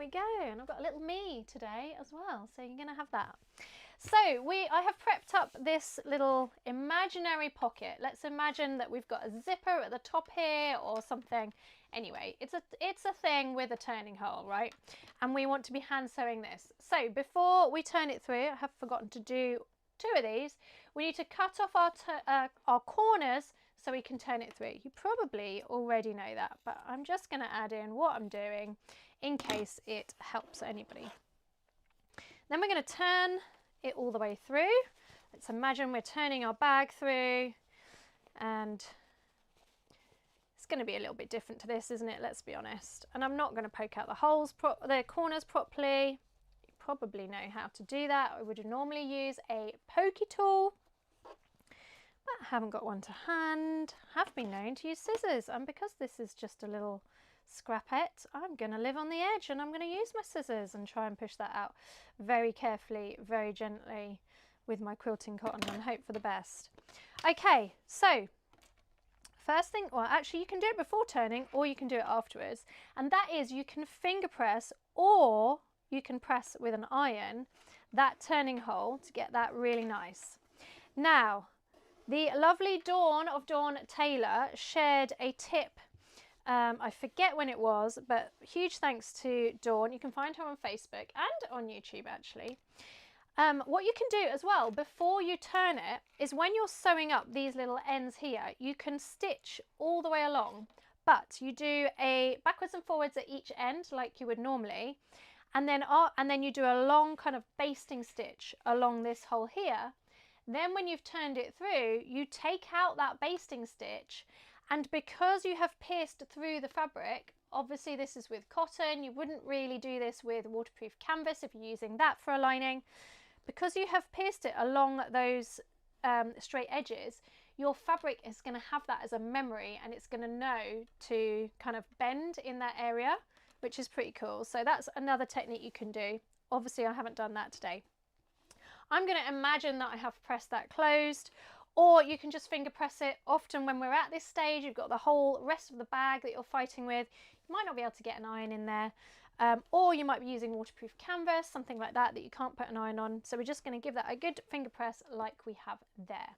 we go. And I've got a little me today as well, so you're going to have that. So I have prepped up this little imaginary pocket. Let's imagine that we've got a zipper at the top here or something. Anyway, it's a thing with a turning hole, right? And we want to be hand sewing this. So before we turn it through, I have forgotten to do 2 of these. We need to cut off our corners so we can turn it through. You probably already know that, but I'm just going to add in what I'm doing in case it helps anybody. Then we're going to turn it all the way through. Let's imagine we're turning our bag through, and it's going to be a little bit different to this, isn't it? Let's be honest. And I'm not going to poke out the corners properly. You probably know how to do that. I would normally use a pokey tool, but I haven't got one to hand. I have been known to use scissors, and because this is just a little scrapette, I'm going to live on the edge and I'm going to use my scissors and try and push that out very carefully, very gently with my quilting cotton and hope for the best. Okay, so first thing, well actually you can do it before turning or you can do it afterwards, and that is you can finger press or you can press with an iron that turning hole to get that really nice. Now, the lovely Dawn of Dawn Taylor shared a tip. I forget when it was, but huge thanks to Dawn. You can find her on Facebook and on YouTube actually. What you can do as well before you turn it is when you're sewing up these little ends here, you can stitch all the way along, but you do a backwards and forwards at each end like you would normally, and then you do a long kind of basting stitch along this hole here. Then when you've turned it through, you take out that basting stitch, and because you have pierced through the fabric, obviously this is with cotton, you wouldn't really do this with waterproof canvas if you're using that for a lining. Because you have pierced it along those straight edges, your fabric is going to have that as a memory, and it's going to know to kind of bend in that area, which is pretty cool. So that's another technique you can do. Obviously I haven't done that today. I'm going to imagine that I have pressed that closed, or you can just finger press it. Often when we're at this stage, you've got the whole rest of the bag that you're fighting with. You might not be able to get an iron in there, or you might be using waterproof canvas, something like that you can't put an iron on. So we're just going to give that a good finger press like we have there.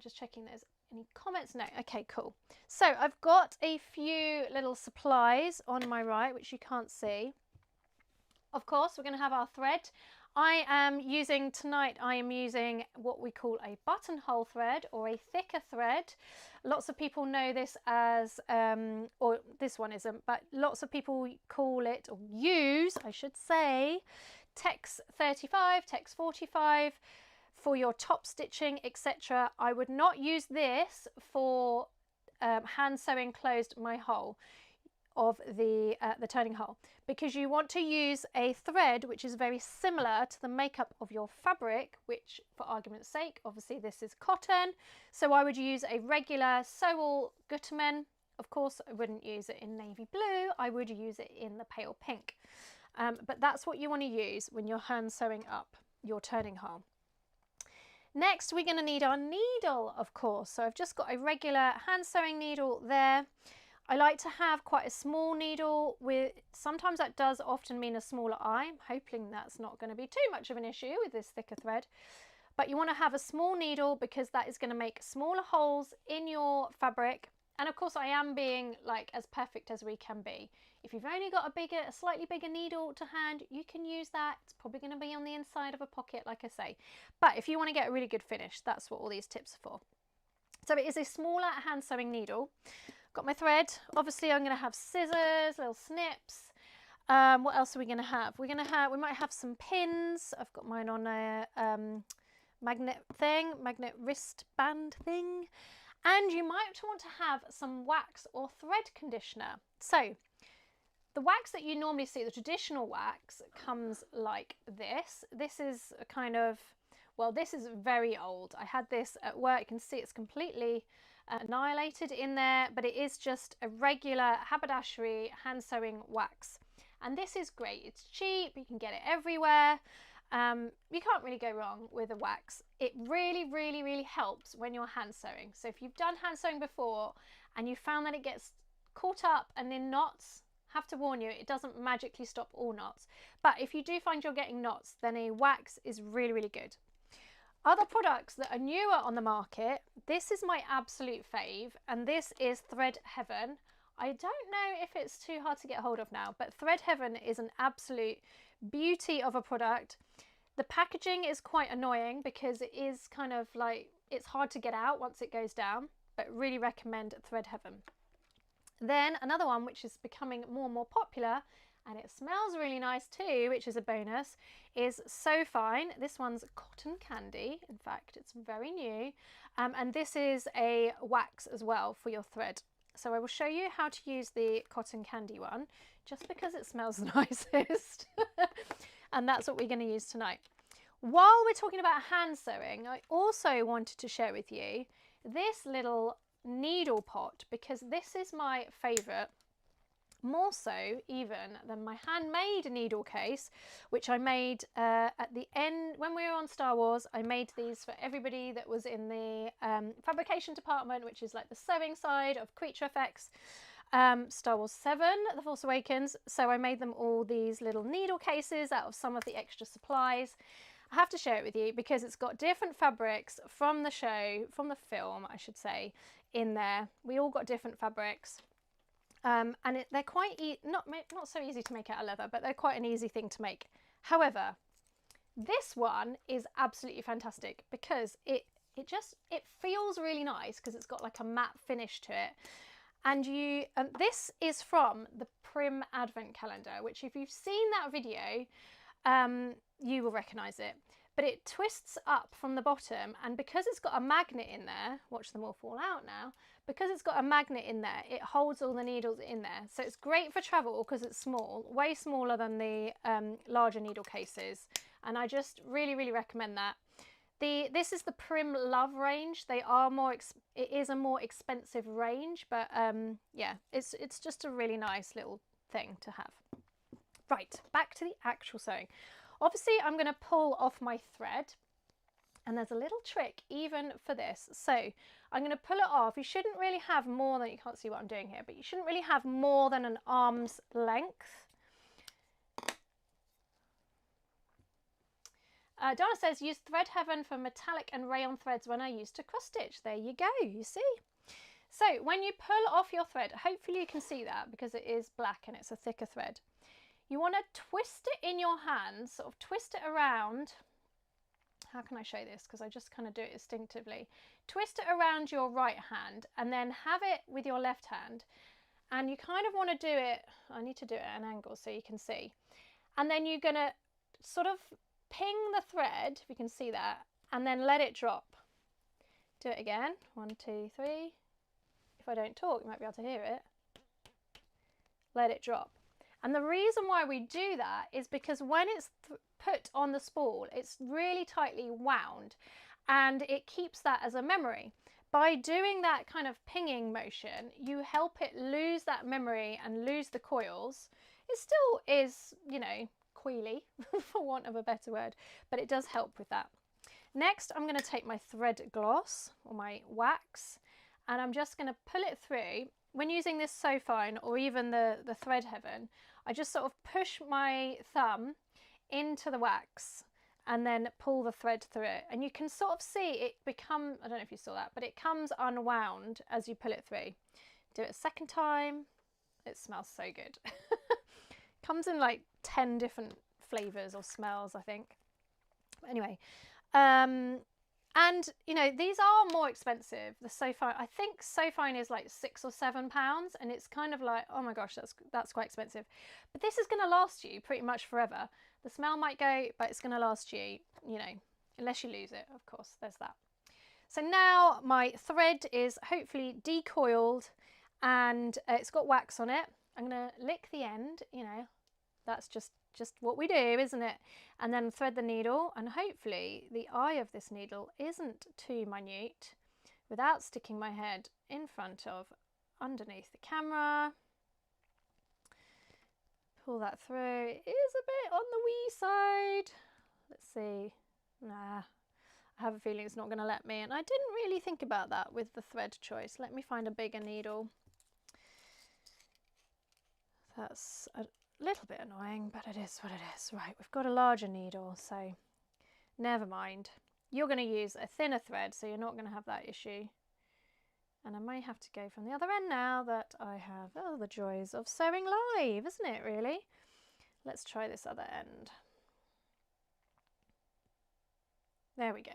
Just checking there's any comments. No. Okay, cool. So I've got a few little supplies on my right, which you can't see. Of course, we're going to have our thread. I am using what we call a buttonhole thread or a thicker thread. Lots of people know this as, or this one isn't, but lots of people call it, or use, I should say, Tex 35, Tex 45 for your top stitching, etc. I would not use this for hand sewing closed my hole of the turning hole, because you want to use a thread which is very similar to the makeup of your fabric, which for argument's sake, obviously this is cotton, so I would use a regular Sewell Gutermann. Of course I wouldn't use it in navy blue, I would use it in the pale pink, but that's what you want to use when you're hand sewing up your turning hole. Next we're going to need our needle, of course, so I've just got a regular hand sewing needle there. I like to have quite a small needle sometimes that does often mean a smaller eye. I'm hoping that's not going to be too much of an issue with this thicker thread. But you want to have a small needle because that is going to make smaller holes in your fabric. And of course I am being like as perfect as we can be. If you've only got a slightly bigger needle to hand, you can use that. It's probably going to be on the inside of a pocket, like I say. But if you want to get a really good finish, that's what all these tips are for. So it is a smaller hand sewing needle. Got my thread. Obviously I'm going to have scissors, little snips. What else are we going to have? We might have some pins. I've got mine on a magnet wristband thing. And you might want to have some wax or thread conditioner. So the wax that you normally see, the traditional wax, comes like this. This is a kind of, well, this is very old. I had this at work. You can see it's completely annihilated in there, but it is just a regular haberdashery hand sewing wax. And this is great. It's cheap. You can get it everywhere. You can't really go wrong with a wax. It really helps when you're hand sewing. So if you've done hand sewing before and you found that it gets caught up and in knots, have to warn you, it doesn't magically stop all knots. But if you do find you're getting knots, then a wax is really, really good. Other products that are newer on the market, this is my absolute fave, and this is Thread Heaven. I don't know if it's too hard to get hold of now, but Thread Heaven is an absolute beauty of a product. The packaging is quite annoying because it is kind of like, it's hard to get out once it goes down, but really recommend Thread Heaven. Then another one which is becoming more and more popular, and it smells really nice too, which is a bonus, is So Fine. This one's cotton candy. In fact, it's very new. And this is a wax as well for your thread. So I will show you how to use the cotton candy one, just because it smells the nicest. And that's what we're going to use tonight. While we're talking about hand sewing, I also wanted to share with you this little needle pot, because this is my favourite, more so even than my handmade needle case, which I made at the end when we were on Star Wars. I made these for everybody that was in the fabrication department, which is like the sewing side of Creature Effects, Star Wars 7, The Force Awakens. So I made them all these little needle cases out of some of the extra supplies. I have to share it with you because it's got different fabrics from the show, from the film, I should say, in there. We all got different fabrics. And they're quite not so easy to make out of leather, but they're quite an easy thing to make. However, this one is absolutely fantastic because it feels really nice because it's got like a matte finish to it. And this is from the Prim Advent Calendar, which if you've seen that video, you will recognise it. But it twists up from the bottom, and because it's got a magnet in there, watch them all fall out now, because it's got a magnet in there, it holds all the needles in there. So it's great for travel because it's small, way smaller than the larger needle cases. And I just really, really recommend that. This is the Prim Love range. It is a more expensive range, but yeah, it's just a really nice little thing to have. Right, back to the actual sewing. Obviously, I'm going to pull off my thread, and there's a little trick even for this. So I'm going to pull it off. You shouldn't really have more than, you can't see what I'm doing here, but you shouldn't really have more than an arm's length. Donna says, use Thread Heaven for metallic and rayon threads when I used to cross stitch. There you go, you see. So when you pull off your thread, hopefully you can see that because it is black and it's a thicker thread. You want to twist it in your hand, sort of twist it around. How can I show this? Because I just kind of do it instinctively. Twist it around your right hand and then have it with your left hand. And you kind of want to do it, I need to do it at an angle so you can see. And then you're going to sort of ping the thread, if you can see that, and then let it drop. Do it again. 1, 2, 3. If I don't talk, you might be able to hear it. Let it drop. And the reason why we do that is because when it's put on the spool, it's really tightly wound and it keeps that as a memory. By doing that kind of pinging motion, you help it lose that memory and lose the coils. It still is, you know, coily, for want of a better word, but it does help with that. Next, I'm going to take my thread gloss or my wax, and I'm just going to pull it through. When using this So Fine or even the Thread Heaven, I just sort of push my thumb into the wax and then pull the thread through it. And you can sort of see it become, I don't know if you saw that, but it comes unwound as you pull it through. Do it a second time. It smells so good. Comes in like 10 different flavours or smells, I think. But anyway, and you know, these are more expensive. The So Fine, I think So Fine is like £6 or £7, and it's kind of like, oh my gosh, that's quite expensive. But this is going to last you pretty much forever. The smell might go, but it's going to last you, you know, unless you lose it, of course. There's that. So now my thread is hopefully decoiled and it's got wax on it. I'm going to lick the end, you know, that's just what we do, isn't it? And then thread the needle, and hopefully the eye of this needle isn't too minute without sticking my head in front of underneath the camera. Pull that through. It is a bit on the wee side. Let's see. Nah, I have a feeling it's not going to let me, and I didn't really think about that with the thread choice. Let me find a bigger needle. That's a little bit annoying, but it is what it is. Right, we've got a larger needle, so never mind. You're going to use a thinner thread, so you're not going to have that issue. And I may have to go from the other end now that I have, oh, the joys of sewing live, isn't it really? Let's try this other end. There we go.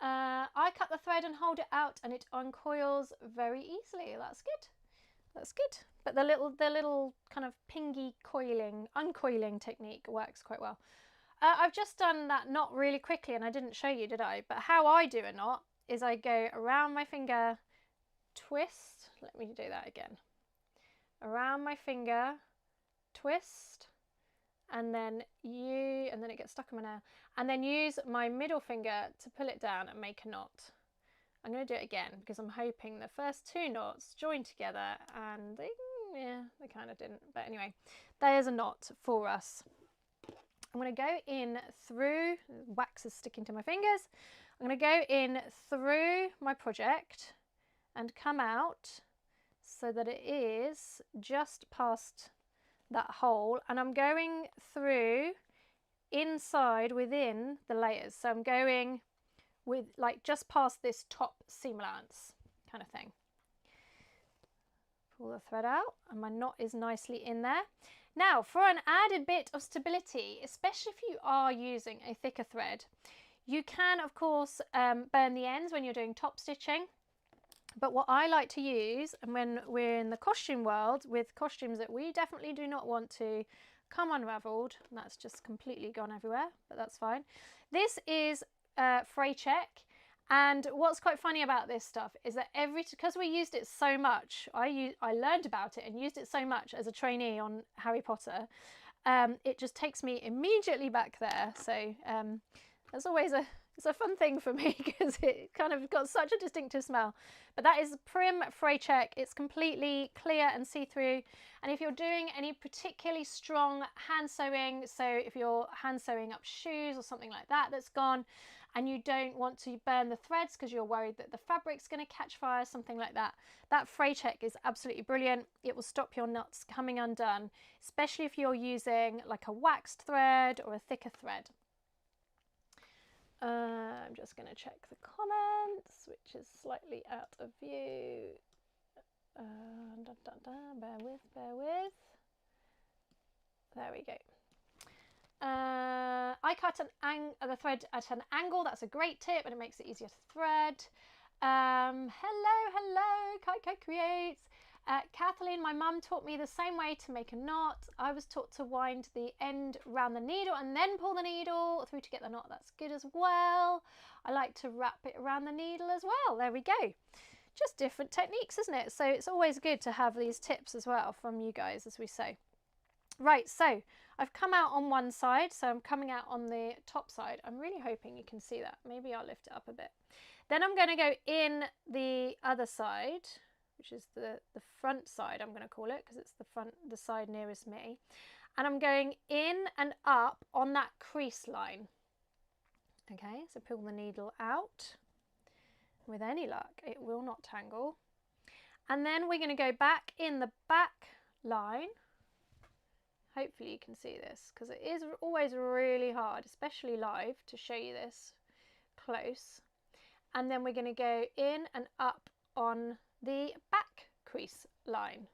I cut the thread and hold it out and it uncoils very easily. That's good. That's good. But the little kind of pingy uncoiling technique works quite well. I've just done that knot really quickly and I didn't show you, did I? But how I do a knot is I go around my finger, twist. Let me do that again. Around my finger, twist, and then it gets stuck in my nail. And then use my middle finger to pull it down and make a knot. I'm going to do it again because I'm hoping the first two knots join together, and they kind of didn't. But anyway, there's a knot for us. I'm going to go in through, wax is sticking to my fingers. I'm going to go in through my project and come out so that it is just past that hole, and I'm going through inside within the layers. So I'm going with like just past this top seam allowance kind of thing. Pull the thread out and my knot is nicely in there. Now for an added bit of stability, especially if you are using a thicker thread, you can of course burn the ends when you're doing top stitching. But what I like to use, and when we're in the costume world with costumes that we definitely do not want to come unravelled, and that's just completely gone everywhere, but that's fine. This is fray check, and what's quite funny about this stuff is that because we used it so much, I learned about it and used it so much as a trainee on Harry Potter, it just takes me immediately back there. So that's always it's a fun thing for me because it kind of got such a distinctive smell. But that is Prim Fray Check. It's completely clear and see-through. And if you're doing any particularly strong hand sewing, so if you're hand sewing up shoes or something like that that's gone, and you don't want to burn the threads because you're worried that the fabric's going to catch fire, something like that, that Fray Check is absolutely brilliant. It will stop your knots coming undone, especially if you're using like a waxed thread or a thicker thread. I'm just going to check the comments, which is slightly out of view. Bear with. There we go. I cut the thread at an angle. That's a great tip, and it makes it easier to thread. Hello, Kite Creates. Kathleen, my mum taught me the same way to make a knot. I was taught to wind the end round the needle and then pull the needle through to get the knot. That's good as well. I like to wrap it around the needle as well. There we go. Just different techniques, isn't it? So it's always good to have these tips as well from you guys as we sew. Right, so I've come out on one side, so I'm coming out on the top side. I'm really hoping you can see that. Maybe I'll lift it up a bit. Then I'm going to go in the other side, which is the front side, I'm going to call it, because it's the side nearest me. And I'm going in and up on that crease line. Okay, so pull the needle out. With any luck, it will not tangle. And then we're going to go back in the back line. Hopefully you can see this, because it is always really hard, especially live, to show you this close. And then we're going to go in and up on the back crease line.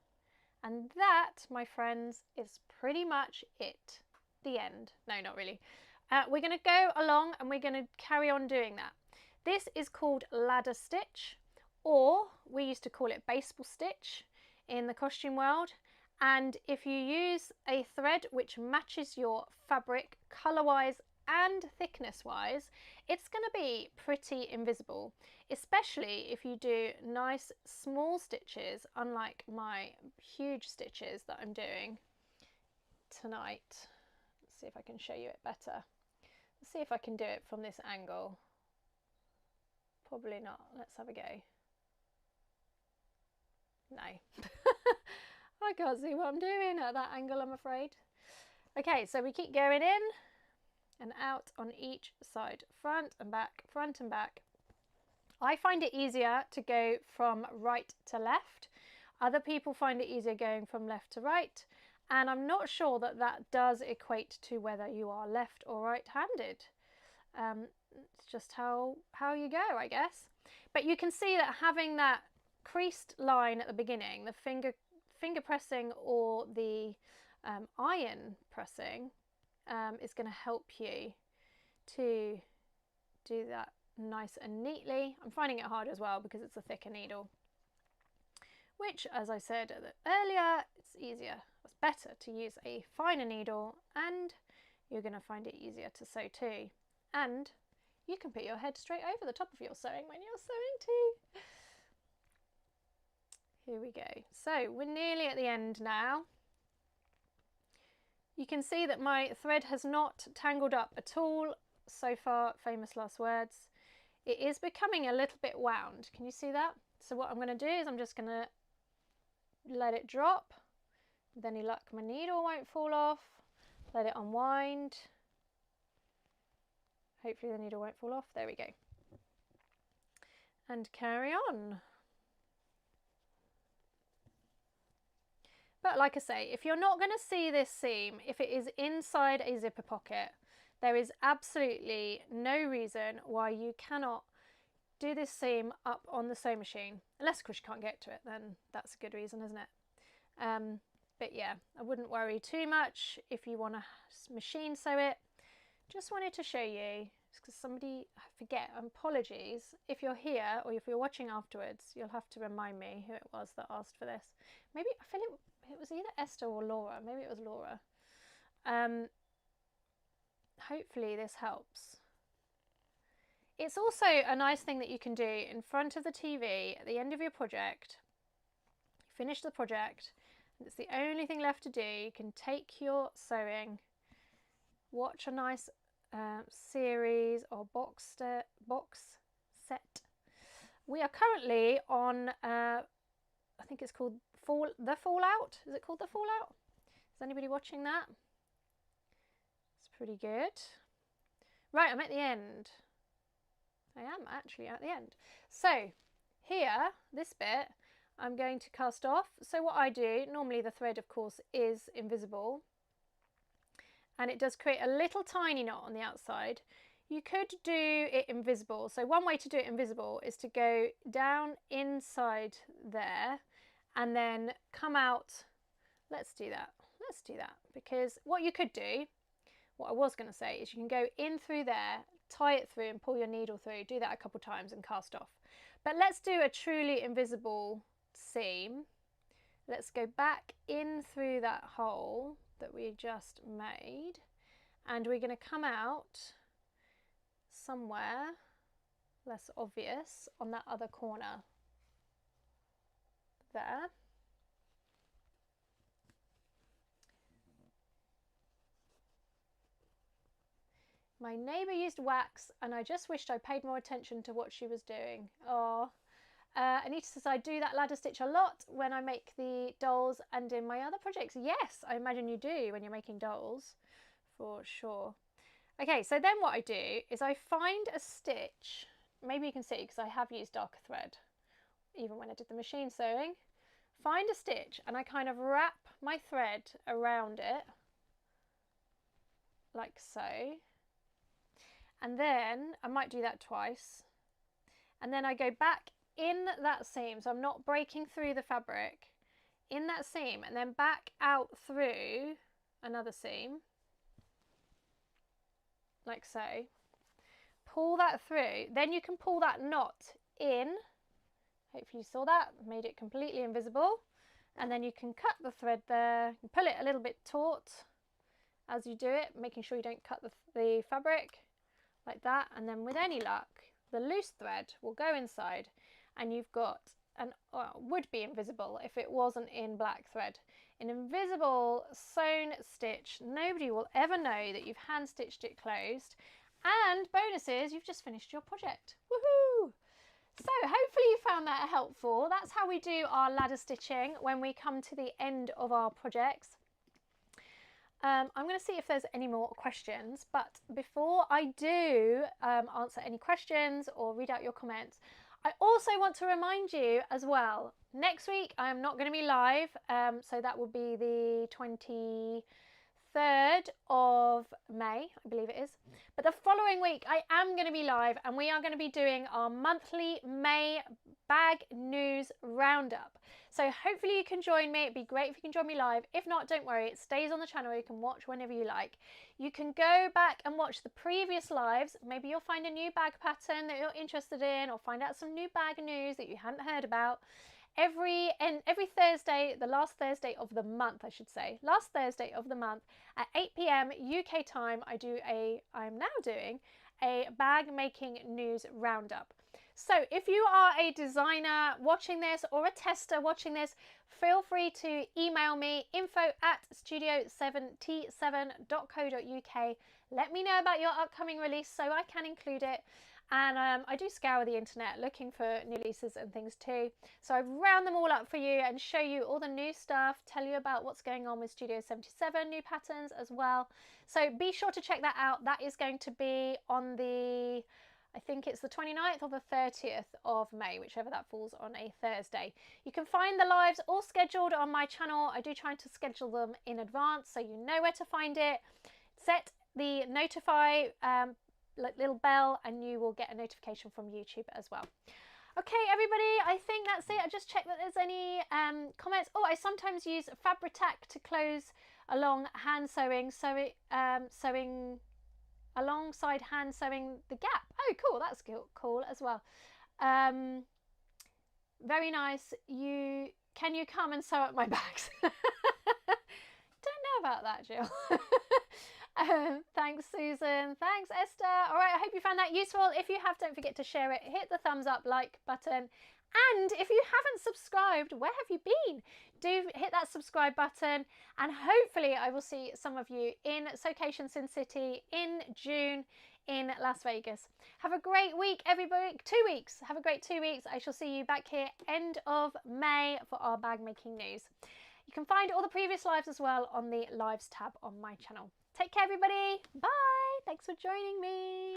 And that, my friends, is pretty much it. The end. No, not really. We're going to go along and we're going to carry on doing that. This is called ladder stitch, or we used to call it baseball stitch in the costume world. And if you use a thread which matches your fabric colour-wise and thickness-wise, it's going to be pretty invisible, especially if you do nice small stitches, unlike my huge stitches that I'm doing tonight. Let's see if I can show you it better. Let's see if I can do it from this angle. Probably not. Let's have a go. No. I can't see what I'm doing at that angle, I'm afraid. Okay, so we keep going in and out on each side, front and back, front and back. I find it easier to go from right to left. Other people find it easier going from left to right, and I'm not sure that that does equate to whether you are left or right-handed. It's just how you go, I guess. But you can see that having that creased line at the beginning, the finger pressing or the iron pressing is going to help you to do that nice and neatly. I'm finding it hard as well because it's a thicker needle, which, as I said earlier, it's easier, it's better to use a finer needle, and you're going to find it easier to sew too. And you can put your head straight over the top of your sewing when you're sewing too. Here we go. So we're nearly at the end now. You can see that my thread has not tangled up at all so far. Famous last words. It is becoming a little bit wound. Can you see that? So what I'm going to do is I'm just going to let it drop. With any luck, my needle won't fall off. Let it unwind. Hopefully the needle won't fall off. There we go. And carry on. But like I say, if you're not going to see this seam, if it is inside a zipper pocket, there is absolutely no reason why you cannot do this seam up on the sewing machine. Unless of course you can't get to it, then that's a good reason, isn't it? But yeah, I wouldn't worry too much if you want to machine sew it. Just wanted to show you, because somebody, I forget, apologies. If you're here or if you're watching afterwards, you'll have to remind me who it was that asked for this. Maybe, I feel it was either Esther or Laura. Maybe it was Laura. Hopefully this helps. It's also a nice thing that you can do in front of the TV at the end of your project. You finish the project, and it's the only thing left to do. You can take your sewing, watch a nice series or box set. We are currently on, I think it's called The Fallout. Is it called The Fallout? Is anybody watching that? It's pretty good. Right, I'm at the end. I am actually at the end. So here, this bit, I'm going to cast off. So what I do, normally the thread of course is invisible, and it does create a little tiny knot on the outside. You could do it invisible. So one way to do it invisible is to go down inside there and then come out. Let's do that. Let's do that, because what you could do, what I was going to say, is you can go in through there, tie it through and pull your needle through. Do that a couple times and cast off. But let's do a truly invisible seam. Let's go back in through that hole that we just made, and we're going to come out somewhere less obvious on that other corner there. My neighbour used wax and I just wished I paid more attention to what she was doing. Oh, Anita says, I do that ladder stitch a lot when I make the dolls and in my other projects. Yes, I imagine you do when you're making dolls, for sure. Okay, so then what I do is I find a stitch. Maybe you can see because I have used darker thread, even when I did the machine sewing. Find a stitch and I kind of wrap my thread around it, like so. And then I might do that twice. And then I go back in that seam, so I'm not breaking through the fabric, in that seam, and then back out through another seam, like so. Pull that through, then you can pull that knot in. Hopefully you saw that, made it completely invisible. And then you can cut the thread there, pull it a little bit taut as you do it, making sure you don't cut the fabric, like that. And then with any luck, the loose thread will go inside, and you've got an, would be invisible if it wasn't in black thread. An invisible sewn stitch, nobody will ever know that you've hand stitched it closed. And bonuses, you've just finished your project. Woohoo! So hopefully you found that helpful. That's how we do our ladder stitching when we come to the end of our projects. I'm going to see if there's any more questions, but before I do answer any questions or read out your comments, I also want to remind you as well, next week I am not going to be live, so that will be the 23rd of May, I believe it is. But the following week I am going to be live, and we are going to be doing our monthly May bag news roundup. So hopefully you can join me. It'd be great if you can join me live. If not, don't worry, it stays on the channel. You can watch whenever you like. You can go back and watch the previous lives. Maybe you'll find a new bag pattern that you're interested in, or find out some new bag news that you hadn't heard about. Every Thursday, the last Thursday of the month, I should say, last Thursday of the month at 8 p.m. UK time, I'm now doing a bag making news roundup. So if you are a designer watching this, or a tester watching this, feel free to email me, info@studio7t7.co.uk. Let me know about your upcoming release so I can include it. And I do scour the internet looking for new releases and things too. So I've round them all up for you and show you all the new stuff, tell you about what's going on with Studio 77, new patterns as well. So be sure to check that out. That is going to be on the, I think it's the 29th or the 30th of May, whichever that falls on a Thursday. You can find the lives all scheduled on my channel. I do try to schedule them in advance so you know where to find it. Set the notify little bell and you will get a notification from YouTube as well. Okay, everybody, I think that's it. I just checked that there's any comments. Oh, I sometimes use Fabri-Tac to close along hand sewing, sewing alongside hand sewing the gap. Oh, cool, that's cool as well. Very nice. Can you come and sew up my bags? Don't know about that, Jill. Thanks, Susan. Thanks, Esther. All right, I hope you found that useful. If you have, don't forget to share it. Hit the thumbs up, like button. And if you haven't subscribed, where have you been? Do hit that subscribe button. And hopefully I will see some of you in Sewcation Sin City in June in Las Vegas. Have a great week, everybody. 2 weeks. Have a great 2 weeks. I shall see you back here end of May for our bag making news. You can find all the previous lives as well on the lives tab on my channel. Take care, everybody. Bye. Thanks for joining me.